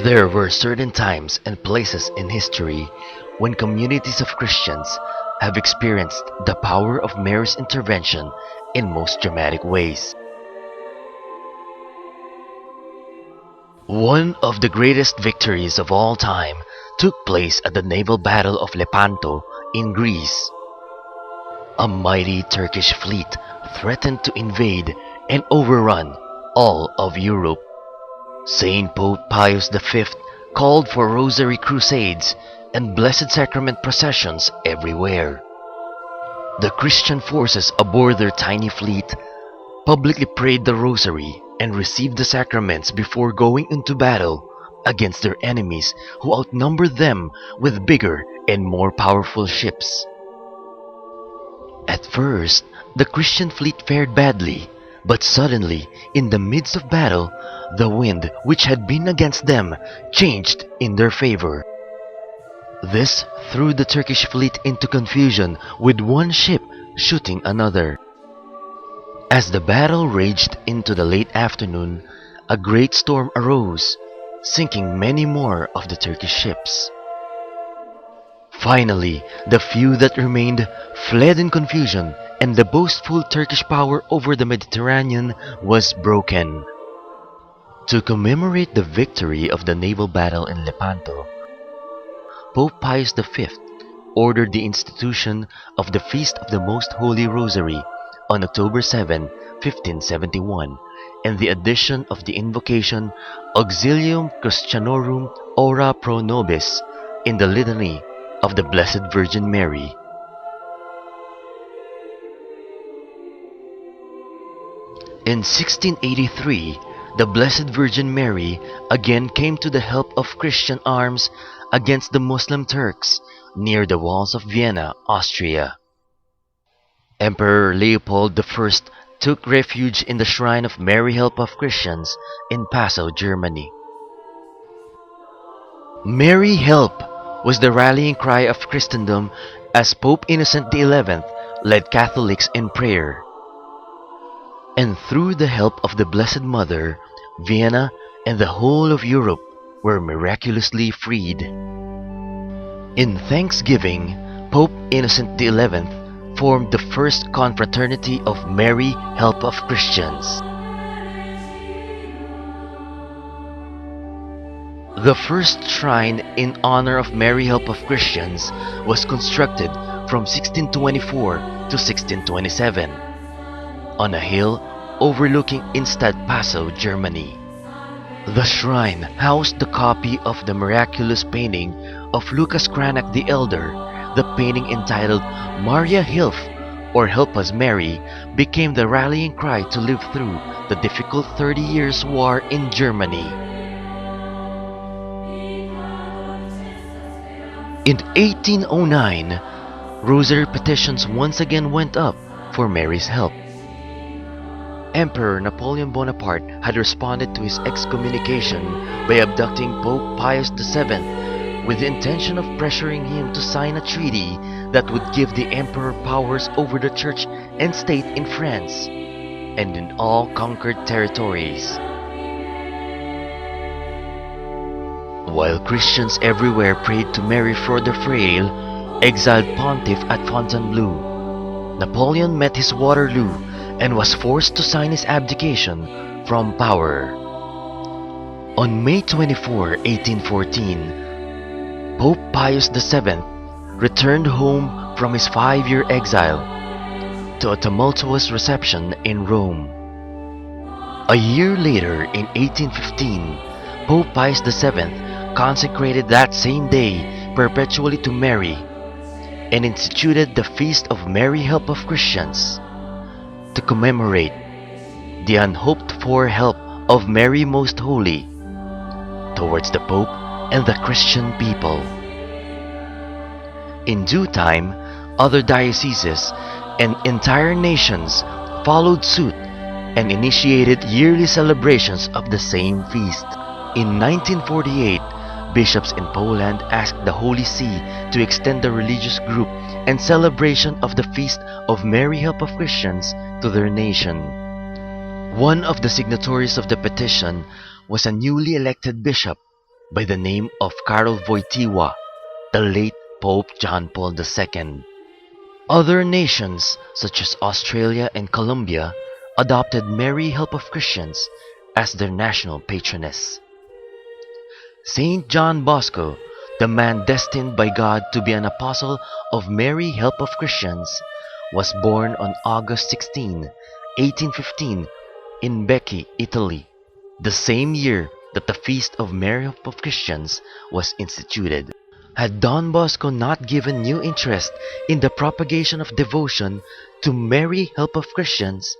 There were certain times and places in history when communities of Christians have experienced the power of Mary's intervention in most dramatic ways. One of the greatest victories of all time took place at the naval Battle of Lepanto in Greece. A mighty Turkish fleet threatened to invade and overrun all of Europe. Saint Pope Pius V called for Rosary crusades and Blessed Sacrament processions everywhere. The Christian forces aboard their tiny fleet publicly prayed the Rosary and received the sacraments before going into battle against their enemies who outnumbered them with bigger and more powerful ships. At first, the Christian fleet fared badly, but suddenly, in the midst of battle, the wind which had been against them changed in their favor. This threw the Turkish fleet into confusion, with one ship shooting another. As the battle raged into the late afternoon, a great storm arose, sinking many more of the Turkish ships. Finally, the few that remained fled in confusion, and the boastful Turkish power over the Mediterranean was broken. To commemorate the victory of the naval battle in Lepanto, Pope Pius V ordered the institution of the Feast of the Most Holy Rosary on October 7, 1571, and the addition of the invocation Auxilium Christianorum Ora Pro Nobis in the Litany of the Blessed Virgin Mary. In 1683, the Blessed Virgin Mary again came to the help of Christian arms against the Muslim Turks near the walls of Vienna, Austria. Emperor Leopold I took refuge in the shrine of Mary Help of Christians in Passau, Germany. Mary Help was the rallying cry of Christendom as Pope Innocent XI led Catholics in prayer. And through the help of the Blessed Mother, Vienna and the whole of Europe were miraculously freed. In thanksgiving, Pope Innocent XI formed the first confraternity of Mary Help of Christians. The first shrine in honor of Mary Help of Christians was constructed from 1624 to 1627 on a hill overlooking Innsbruck, Passau, Germany. The shrine housed the copy of the miraculous painting of Lucas Cranach the Elder. The painting entitled Maria Hilf, or Help Us Mary, became the rallying cry to live through the difficult 30 Years' War in Germany. In 1809, Rosary petitions once again went up for Mary's help. Emperor Napoleon Bonaparte had responded to his excommunication by abducting Pope Pius VII with the intention of pressuring him to sign a treaty that would give the emperor powers over the church and state in France and in all conquered territories. While Christians everywhere prayed to Mary for the frail, exiled pontiff at Fontainebleau, Napoleon met his Waterloo and was forced to sign his abdication from power. On May 24, 1814, Pope Pius VII returned home from his 5-year exile to a tumultuous reception in Rome. A year later, in 1815, Pope Pius VII consecrated that same day perpetually to Mary and instituted the Feast of Mary Help of Christians to commemorate the unhoped-for help of Mary Most Holy towards the Pope and the Christian people. In due time, other dioceses and entire nations followed suit and initiated yearly celebrations of the same feast. In 1948, bishops in Poland asked the Holy See to extend the religious group and celebration of the Feast of Mary Help of Christians to their nation. One of the signatories of the petition was a newly elected bishop, by the name of Karol Wojtyła, the late Pope John Paul II. Other nations, such as Australia and Colombia, adopted Mary Help of Christians as their national patroness. Saint John Bosco, the man destined by God to be an apostle of Mary Help of Christians, was born on August 16, 1815, in Becchi, Italy, the same year that the Feast of Mary Help of Christians was instituted. Had Don Bosco not given new interest in the propagation of devotion to Mary Help of Christians,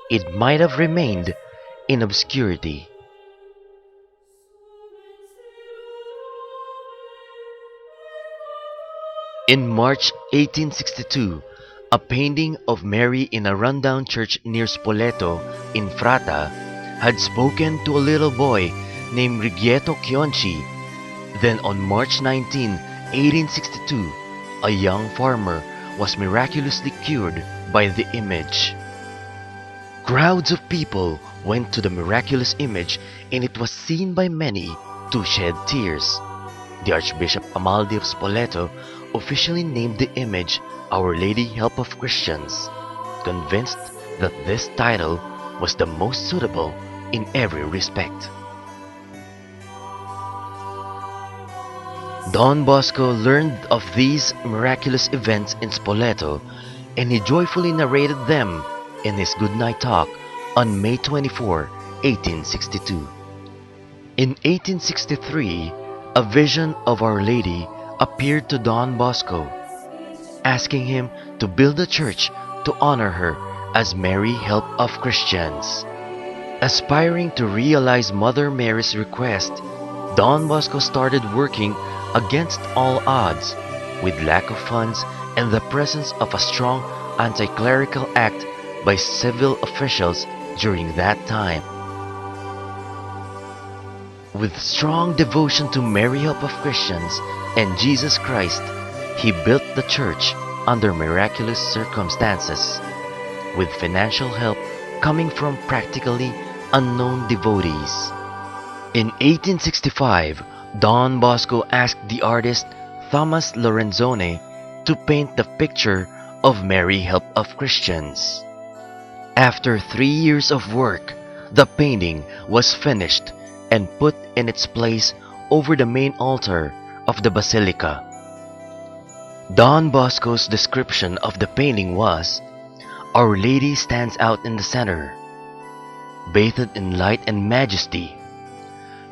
it might have remained in obscurity. In March 1862, a painting of Mary in a rundown church near Spoleto in Frata had spoken to a little boy named Rigoletto Chionci. Then on March 19, 1862, a young farmer was miraculously cured by the image. Crowds of people went to the miraculous image, and it was seen by many to shed tears. The Archbishop Amaldi of Spoleto officially named the image Our Lady Help of Christians, convinced that this title was the most suitable in every respect. Don Bosco learned of these miraculous events in Spoleto, and he joyfully narrated them in his goodnight talk on May 24, 1862. In 1863, a vision of Our Lady appeared to Don Bosco, asking him to build a church to honor her as Mary Help of Christians. Aspiring to realize Mother Mary's request, Don Bosco started working against all odds, with lack of funds and the presence of a strong anti-clerical act by civil officials during that time. With strong devotion to Mary Help of Christians and Jesus Christ, he built the church under miraculous circumstances, with financial help coming from practically unknown devotees. In 1865, Don Bosco asked the artist Thomas Lorenzone to paint the picture of Mary Help of Christians. After 3 years of work, the painting was finished and put in its place over the main altar of the Basilica. Don Bosco's description of the painting was, Our Lady stands out in the center, bathed in light and majesty.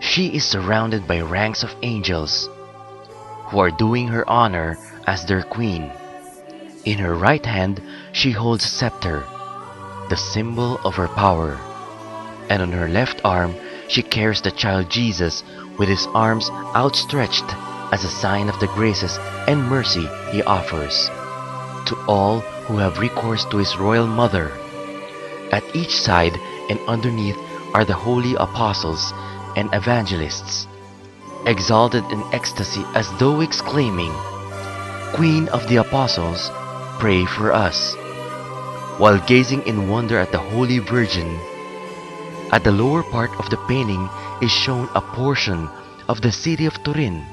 She is surrounded by ranks of angels, who are doing her honor as their queen. In her right hand she holds a scepter, the symbol of her power, and on her left arm she carries the child Jesus with his arms outstretched as a sign of the graces and mercy he offers to all who have recourse to his royal mother. At each side and underneath are the holy apostles and evangelists, exalted in ecstasy as though exclaiming, Queen of the Apostles, pray for us. While gazing in wonder at the Holy Virgin, at the lower part of the painting is shown a portion of the city of Turin,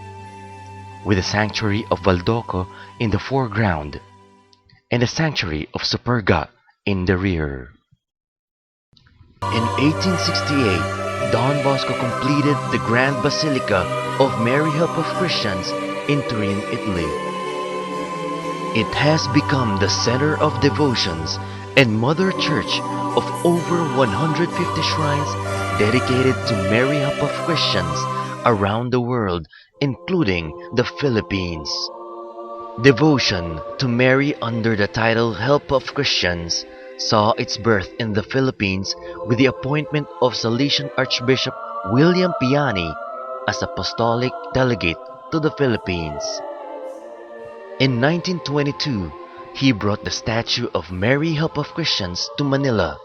with the sanctuary of Valdoco in the foreground, and the sanctuary of Superga in the rear. In 1868, Don Bosco completed the Grand Basilica of Mary Help of Christians in Turin, Italy. It has become the center of devotions and mother church of over 150 shrines dedicated to Mary Help of Christians around the world, including the Philippines. Devotion to Mary under the title Help of Christians saw its birth in the Philippines with the appointment of Salesian Archbishop William Piani as apostolic delegate to the Philippines. In 1922, he brought the statue of Mary Help of Christians to Manila.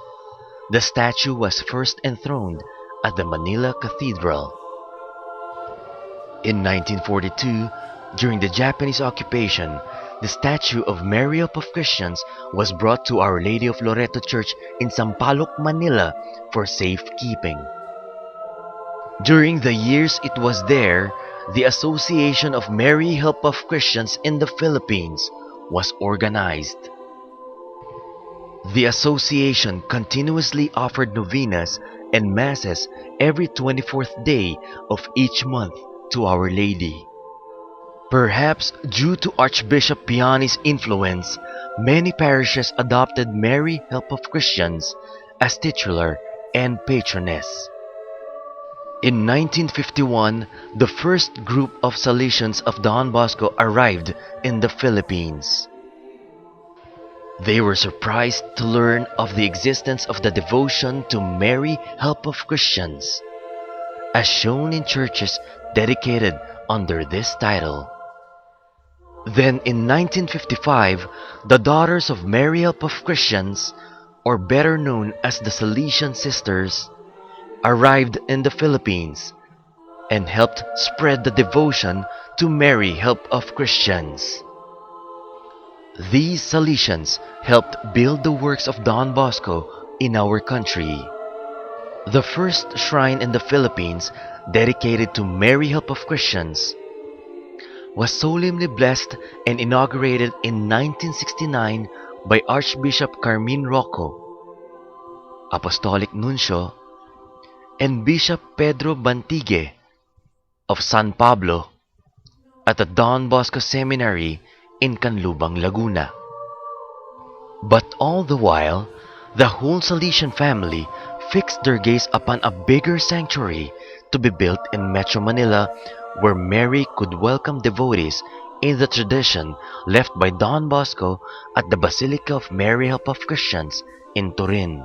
The statue was first enthroned at the Manila Cathedral. In 1942, during the Japanese occupation, the statue of Mary Help of Christians was brought to Our Lady of Loreto Church in Sampaloc, Manila for safekeeping. During the years it was there, the Association of Mary Help of Christians in the Philippines was organized. The association continuously offered novenas and masses every 24th day of each month to Our Lady. Perhaps due to Archbishop Piani's influence, many parishes adopted Mary Help of Christians as titular and patroness. In 1951, the first group of Salesians of Don Bosco arrived in the Philippines. They were surprised to learn of the existence of the devotion to Mary Help of Christians, as shown in churches dedicated under this title. Then in 1955, the Daughters of Mary Help of Christians, or better known as the Salesian Sisters, arrived in the Philippines and helped spread the devotion to Mary Help of Christians. These Salesians helped build the works of Don Bosco in our country. The first shrine in the Philippines dedicated to Mary Help of Christians was solemnly blessed and inaugurated in 1969 by Archbishop Carmine Rocco, Apostolic Nuncio, and Bishop Pedro Bantigue of San Pablo at the Don Bosco Seminary in Canlubang, Laguna. But all the while, the whole Salesian family fixed their gaze upon a bigger sanctuary to be built in Metro Manila, where Mary could welcome devotees in the tradition left by Don Bosco at the Basilica of Mary Help of Christians in Turin.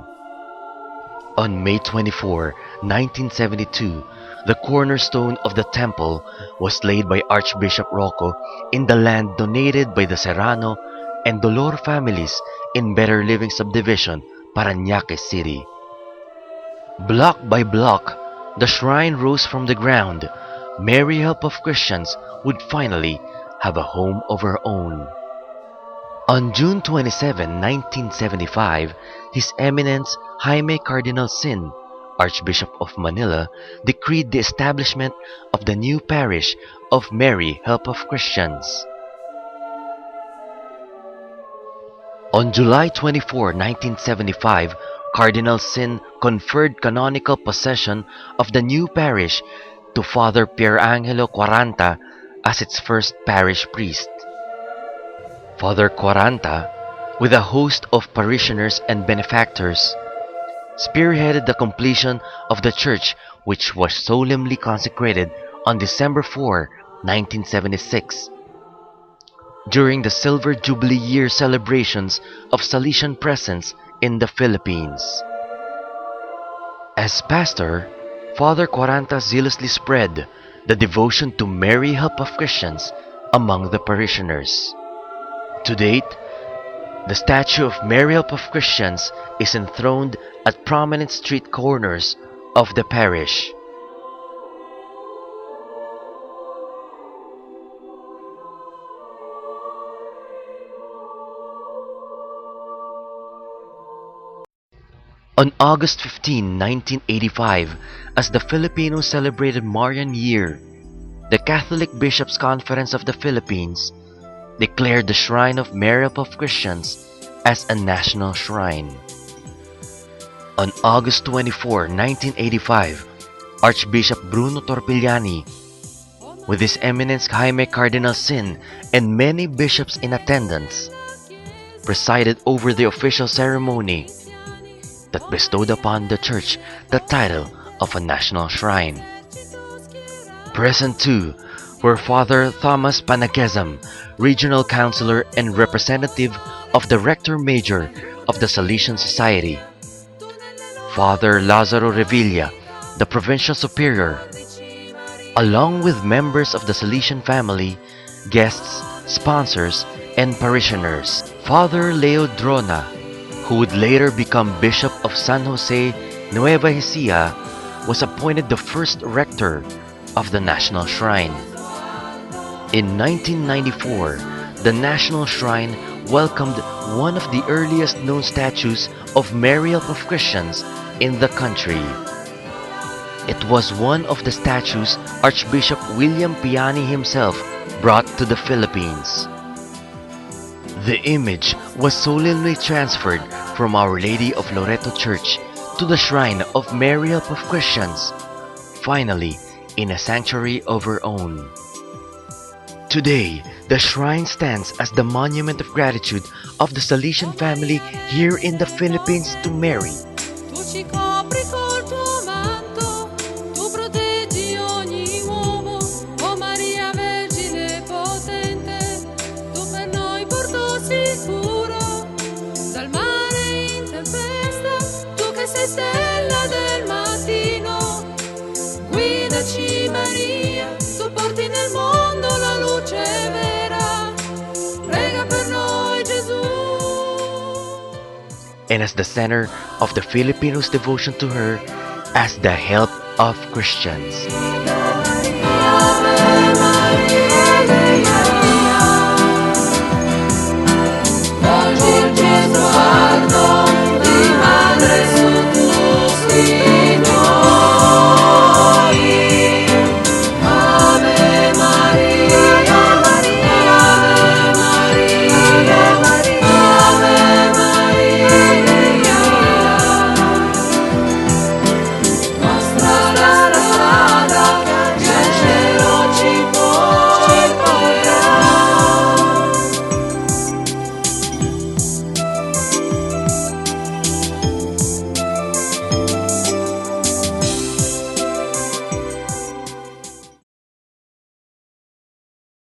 On May 24, 1972, the cornerstone of the temple was laid by Archbishop Rocco in the land donated by the Serrano and Dolor families in Better Living Subdivision, Parañaque City. Block by block, the shrine rose from the ground. Mary Help of Christians would finally have a home of her own. On June 27, 1975, His Eminence Jaime Cardinal Sin, Archbishop of Manila, decreed the establishment of the new parish of Mary Help of Christians. On July 24, 1975, Cardinal Sin conferred canonical possession of the new parish to Father Pierangelo Quaranta as its first parish priest. Father Quaranta, with a host of parishioners and benefactors, spearheaded the completion of the church, which was solemnly consecrated on December 4, 1976, during the Silver Jubilee Year celebrations of Salesian presence in the Philippines. As pastor, Father Quaranta zealously spread the devotion to Mary Help of Christians among the parishioners. To date, the statue of Mary Help of Christians is enthroned at prominent street corners of the parish. On August 15, 1985, as the Filipinos celebrated Marian Year, the Catholic Bishops' Conference of the Philippines declared the Shrine of Mary Help of Christians as a national shrine. On August 24, 1985, Archbishop Bruno Torpiliani, with His Eminence Jaime Cardinal Sin and many bishops in attendance, presided over the official ceremony that bestowed upon the church the title of a national shrine. Present too were Father Thomas Panaquezam, Regional Councilor and representative of the Rector Major of the Salesian Society, Father Lazaro Revilla, the Provincial Superior, along with members of the Salesian family, guests, sponsors, and parishioners. Father Leo Drona, who would later become Bishop of San Jose, Nueva Ecija, was appointed the first rector of the National Shrine. In 1994, the National Shrine welcomed one of the earliest known statues of Mary Help of Christians in the country. It was one of the statues Archbishop William Piani himself brought to the Philippines. The image was solemnly transferred from Our Lady of Loreto Church to the Shrine of Mary Help of Christians, finally in a sanctuary of her own. Today, the shrine stands as the monument of gratitude of the Salesian family here in the Philippines to Mary. Tu ci copri col tuo manto, tu proteggi ogni uomo, o Maria Vergine potente, tu per noi porto sicuro, dal mare in tempesta, tu che sei stella del mattino, guidaci Maria, tu porti nel mondo la luce vera, prega per noi Gesù. And as the center of the Filipinos' devotion to her as the help of Christians.